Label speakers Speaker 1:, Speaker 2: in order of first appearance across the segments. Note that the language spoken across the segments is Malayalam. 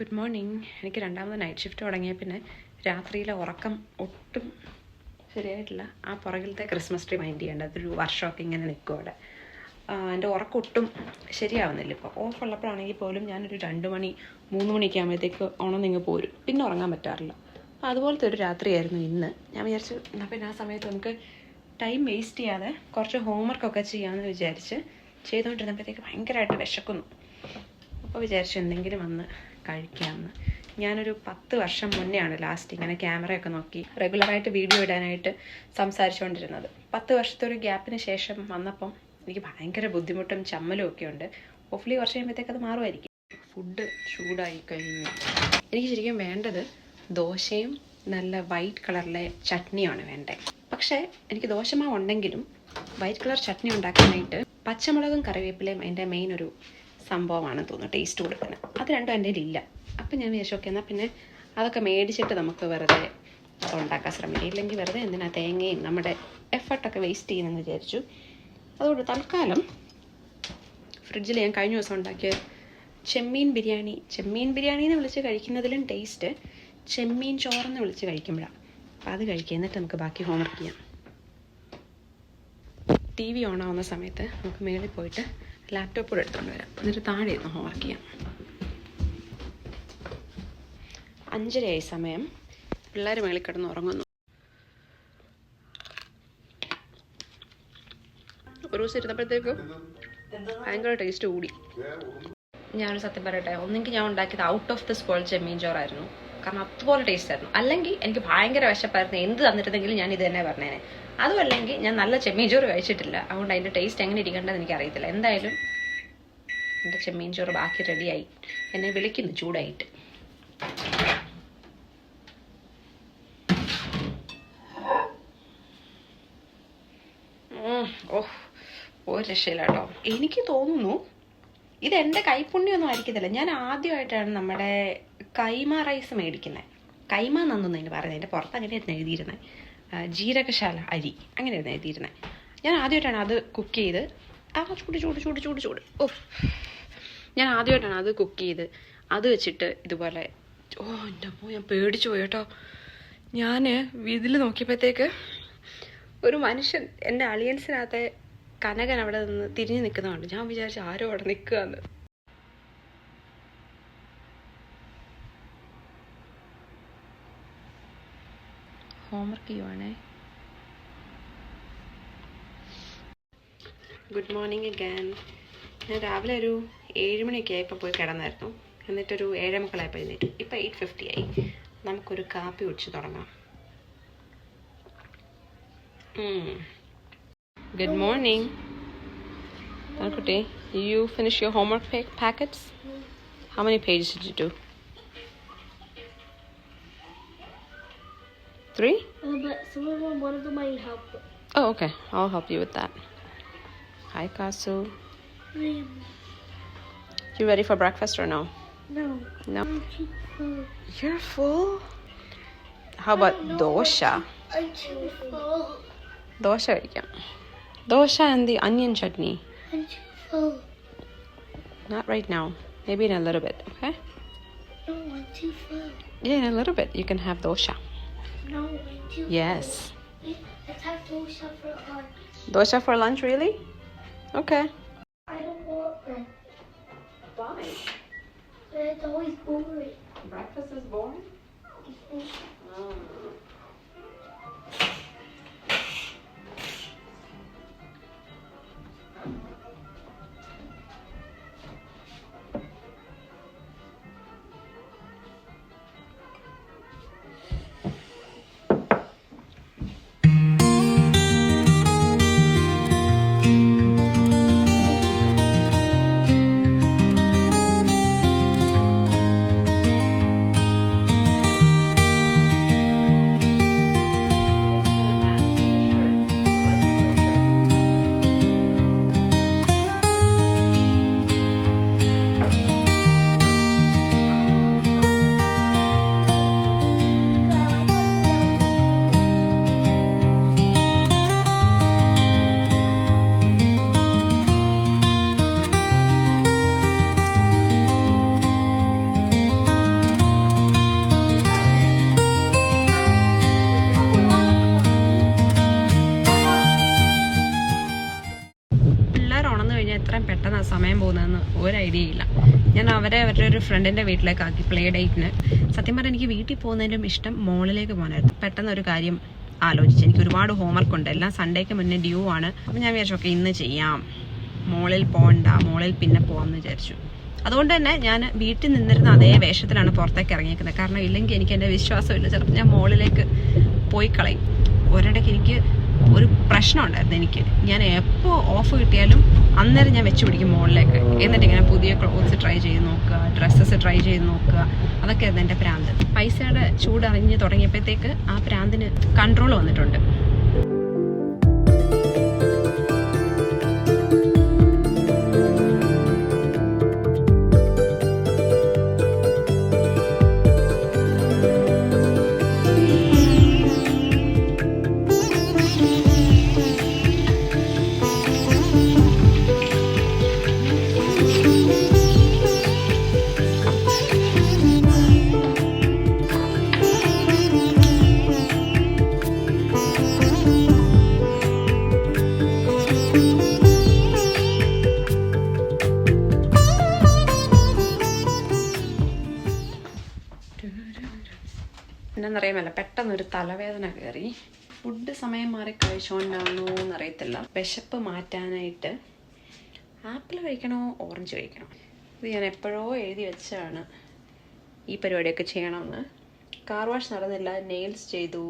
Speaker 1: Good morning. എനിക്ക് രണ്ടാമത് നൈറ്റ് ഷിഫ്റ്റ് തുടങ്ങിയ പിന്നെ രാത്രിയിലെ ഉറക്കം ഒട്ടും ശരിയായിട്ടില്ല. ആ പുറകിലത്തെ ക്രിസ്മസ് ട്രീ മൈൻഡ് ചെയ്യേണ്ട, അതൊരു വർഷമൊക്കെ ഇങ്ങനെ നിൽക്കും അവിടെ. എൻ്റെ ഉറക്കം ഒട്ടും ശരിയാവുന്നില്ല. ഇപ്പോൾ ഓഫ് ഉള്ളപ്പോഴാണെങ്കിൽ പോലും ഞാനൊരു 2 മണി 3 മണിയൊക്കെ ആകുമ്പോഴത്തേക്ക് ഉണർന്നിങ്ങ് പോരും, പിന്നെ ഉറങ്ങാൻ പറ്റാറില്ല. അപ്പോൾ അതുപോലത്തെ ഒരു രാത്രിയായിരുന്നു ഇന്ന്. ഞാൻ വിചാരിച്ചു എന്നാൽ പിന്നെ ആ സമയത്ത് നമുക്ക് ടൈം വേസ്റ്റ് ചെയ്യാതെ കുറച്ച് ഹോംവർക്കൊക്കെ ചെയ്യാമെന്ന് വിചാരിച്ച് ചെയ്തുകൊണ്ടിരുന്നപ്പോഴത്തേക്ക് ഭയങ്കരമായിട്ട് വിശക്കുന്നു. അപ്പോൾ വിചാരിച്ചു എന്തെങ്കിലും വന്ന് കഴിക്കാമെന്ന്. ഞാനൊരു 10 വർഷം മുന്നെയാണ് ലാസ്റ്റ് ഇങ്ങനെ ക്യാമറയൊക്കെ നോക്കി റെഗുലറായിട്ട് വീഡിയോ ഇടാനായിട്ട് സംസാരിച്ചുകൊണ്ടിരുന്നത്. 10 വർഷത്തെ ഒരു ഗ്യാപ്പിന് ശേഷം വന്നപ്പം എനിക്ക് ഭയങ്കര ബുദ്ധിമുട്ടും ചമ്മലും ഒക്കെ ഉണ്ട്. ഹോപ്പ്ഫുള്ളി കുറച്ച് കഴിയുമ്പോഴത്തേക്ക് അത് മാറുമായിരിക്കും. ഫുഡ് ചൂടായി കഴിഞ്ഞു. എനിക്ക് ശരിക്കും വേണ്ടത് ദോശയും നല്ല വൈറ്റ് കളറിലെ ചട്നിയാണ് വേണ്ടത്. പക്ഷേ എനിക്ക് ദോശമാവ് ഉണ്ടെങ്കിലും വൈറ്റ് കളർ ചട്നി ഉണ്ടാക്കാനായിട്ട് പച്ചമുളകും കറിവേപ്പിലയും അതിൻ്റെ മെയിൻ ഒരു സംഭവമാണെന്ന് തോന്നുന്നു ടേസ്റ്റ് കൊടുക്കുന്നത്. അത് രണ്ടും എൻ്റെ ഇല്ല. അപ്പം ഞാൻ വിചാരിച്ചു ഓക്കെ എന്നാൽ പിന്നെ അതൊക്കെ മേടിച്ചിട്ട് നമുക്ക് വെറുതെ ഉണ്ടാക്കാൻ ശ്രമിക്കാം. ഇല്ലെങ്കിൽ വെറുതെ എന്തിനാ തേങ്ങയും നമ്മുടെ എഫർട്ടൊക്കെ വേസ്റ്റ് ചെയ്യുന്നതെന്ന് വിചാരിച്ചു. അതുകൊണ്ട് തൽക്കാലം ഫ്രിഡ്ജിൽ ഞാൻ കഴിഞ്ഞ ദിവസം ഉണ്ടാക്കിയ ചെമ്മീൻ ബിരിയാണി എന്ന് വിളിച്ച് കഴിക്കുന്നതിലും ടേസ്റ്റ് ചെമ്മീൻ ചോറെന്ന് വിളിച്ച് കഴിക്കുമ്പോഴാണ്. അപ്പോൾ അത് കഴിക്കുക, എന്നിട്ട് നമുക്ക് ബാക്കി ഹോംവർക്ക് ചെയ്യാം. TV ഓൺ ആവുന്ന സമയത്ത് നമുക്ക് മേളിൽ പോയിട്ട് ലാപ്ടോപ്പ് കൂടെ എടുത്തുകൊണ്ട് വരാം, എന്നിട്ട് താഴെ ഇരുന്ന് ഹോംവർക്ക് ചെയ്യാം. 5:30 സമയം. പിള്ളേർ മേളിൽ കിടന്ന് ഉറങ്ങുന്നു. ഒരു ദിവസം ഇരുന്നപ്പോഴത്തേക്കും ഭയങ്കര ടേസ്റ്റ് കൂടി. ഞാനൊരു സത്യം പറയട്ടെ, ഒന്നെങ്കിൽ ഞാൻ ഉണ്ടാക്കിയത് ഔട്ട് ഓഫ് ദിസ് വേൾഡ് ചെമ്മീൻ ചോറായിരുന്നു, കാരണം അതുപോലെ ടേസ്റ്റ് ആയിരുന്നു. അല്ലെങ്കിൽ എനിക്ക് ഭയങ്കര വിശപ്പായിരുന്നു, എന്ത് തന്നിരുന്നെങ്കിലും ഞാൻ ഇത് തന്നെ പറഞ്ഞേനെ. അതും അല്ലെങ്കിൽ ഞാൻ നല്ല ചെമ്മീൻ ചോറ് കഴിച്ചിട്ടില്ല, അതുകൊണ്ട് അതിൻ്റെ ടേസ്റ്റ് എങ്ങനെ ഇരിക്കേണ്ടതെന്ന് എനിക്കറിയത്തില്ല. എന്തായാലും എൻ്റെ ചെമ്മീൻ ചോറ് ബാക്കി റെഡിയായി. എന്നെ വിളിക്കുന്നു ചൂടായിട്ട്. ഓഹ്, ഒരു രക്ഷയില്ല കേട്ടോ. എനിക്ക് തോന്നുന്നു ഇതെൻ്റെ കൈപ്പുണ്യമൊന്നും ആയിരിക്കത്തില്ല. ഞാൻ ആദ്യമായിട്ടാണ് നമ്മുടെ കൈമ റൈസ് മേടിക്കുന്നത്. കൈമ എന്നൊന്നും അതിന് പറയുന്നത്, അതിൻ്റെ പുറത്ത് അങ്ങനെയായിരുന്നു എഴുതിയിരുന്നത്, ജീരകശാല അരി അങ്ങനെയായിരുന്നു എഴുതിയിരുന്നത്. ഞാൻ ആദ്യമായിട്ടാണ് അത് കുക്ക് ചെയ്ത് ചൂട് ഞാൻ ആദ്യമായിട്ടാണ് അത് കുക്ക് ചെയ്ത് അത് വെച്ചിട്ട് ഇതുപോലെ. എൻ്റെ അമ്മോ, ഞാൻ പേടിച്ചു പോയി കേട്ടോ. ഞാൻ ഇതിൽ നോക്കിയപ്പോഴത്തേക്ക് ഒരു മനുഷ്യൻ എൻ്റെ അളിയൻസിനകത്തെ കനകൻ അവിടെ നിന്ന് തിരിഞ്ഞ് നിൽക്കുന്നതുകൊണ്ട് ഞാൻ വിചാരിച്ചു ആരോ അവിടെ നിൽക്കുകയെന്ന്. ഹോംവർക്ക് ചെയ്യുവാണേ. Good morning again. ഞാൻ രാവിലെ ഒരു 7 മണിയൊക്കെ ആയപ്പോൾ പോയി കിടന്നായിരുന്നു. എന്നിട്ടൊരു 7:45 എഴുന്നേറ്റു. ഇപ്പം 8:50 ആയി. നമുക്കൊരു കാപ്പി കുടിച്ച് തുടങ്ങാം. Good morning. Ankuti, you finish your homework packets? How many pages did you do? 3?
Speaker 2: But some of them, one of them I need help with.
Speaker 1: Oh, okay. I'll help you with that. Hi, Kasu. You ready for breakfast or no?
Speaker 2: No.
Speaker 1: No?
Speaker 2: I'm too full.
Speaker 1: You're full? How about dosha?
Speaker 2: I'm too full.
Speaker 1: Dosha കഴിക്കാം. Dosha and the onion chutney.
Speaker 2: I'm too full.
Speaker 1: Not right now. Maybe in a little bit, okay?
Speaker 2: No, I'm too full.
Speaker 1: Yeah, in a little bit you can have dosha.
Speaker 2: No, I'm too
Speaker 1: Yes.
Speaker 2: full. Let's have dosha for lunch.
Speaker 1: Dosha for lunch, really? Okay.
Speaker 2: I don't want that.
Speaker 1: Why?
Speaker 2: It's always boring.
Speaker 1: Breakfast is boring? Idea ഇല്ല. ഞാൻ അവരുടെ ഒരു ഫ്രണ്ടിൻ്റെ വീട്ടിലേക്ക് ആക്കി പ്ലേ ഡേറ്റിന്. സത്യം പറഞ്ഞാൽ എനിക്ക് വീട്ടിൽ പോകുന്നതിലും ഇഷ്ടം മോളിലേക്ക് പോകാനായിരുന്നു. പെട്ടെന്ന് ഒരു കാര്യം ആലോചിച്ച്, എനിക്ക് ഒരുപാട് ഹോംവർക്ക് ഉണ്ട്, എല്ലാം സൺഡേക്ക് മുന്നേ ഡ്യൂ ആണ്. അപ്പം ഞാൻ വിചാരിച്ചു ഓക്കെ ഇന്ന് ചെയ്യാം, മോളിൽ പോകണ്ട, മോളിൽ പിന്നെ പോകാമെന്ന് വിചാരിച്ചു. അതുകൊണ്ട് തന്നെ ഞാൻ വീട്ടിൽ നിന്നിരുന്ന അതേ വേഷത്തിലാണ് പുറത്തേക്ക് ഇറങ്ങിയിരിക്കുന്നത്. കാരണം ഇല്ലെങ്കിൽ എനിക്ക് എൻ്റെ വിശ്വാസമില്ല, ചിലപ്പോൾ ഞാൻ മോളിലേക്ക് പോയി കളയും. ഒരിടയ്ക്ക് എനിക്ക് ഒരു പ്രശ്നം ഉണ്ടായിരുന്നു. ഞാൻ എപ്പോൾ ഓഫ് കിട്ടിയാലും അന്നേരം ഞാൻ വെച്ച് പിടിക്കും മുകളിലേക്ക്. എന്നിട്ട് ഇങ്ങനെ പുതിയ ക്ലോത്ത്സ് ട്രൈ ചെയ്ത് നോക്കുക, ഡ്രസ്സസ് ട്രൈ ചെയ്ത് നോക്കുക. അതൊക്കെയായിരുന്നു എൻ്റെ പ്രാന്ത്. പൈസയുടെ ചൂടറിഞ്ഞ് തുടങ്ങിയപ്പോഴത്തേക്ക് ആ പ്രാന്തിന് കൺട്രോൾ വന്നിട്ടുണ്ട്. എന്നറിയാമല്ല, പെട്ടെന്നൊരു തലവേദന കയറി. ഫുഡ് സമയം മാറി കഴിച്ചുകൊണ്ടാണോ എന്നറിയത്തില്ല. വിശപ്പ് മാറ്റാനായിട്ട് ആപ്പിൾ കഴിക്കണോ ഓറഞ്ച് കഴിക്കണോ, ഇത് ഞാൻ എപ്പോഴോ എഴുതി വെച്ചാണ് ഈ പരിപാടിയൊക്കെ ചെയ്യണമെന്ന്. കാർ വാഷ് നടന്നില്ല, നെയിൽസ് ചെയ്തു,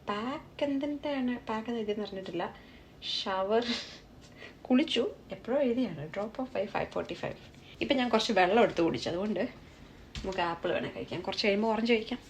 Speaker 1: പാക്ക് എന്തിൻ്റെയാണ് പാക്ക് എഴുതിയെന്ന് അറിഞ്ഞിട്ടില്ല. ഷവർ, കുളിച്ചു, എപ്പോഴോ എഴുതിയാണ്. Drop of 5:45. ഇപ്പം ഞാൻ കുറച്ച് വെള്ളം എടുത്ത് കുടിച്ചു, അതുകൊണ്ട് നമുക്ക് ആപ്പിൾ വേണേൽ കഴിക്കാം. കുറച്ച് കഴിയുമ്പോൾ ഓറഞ്ച് കഴിക്കാം.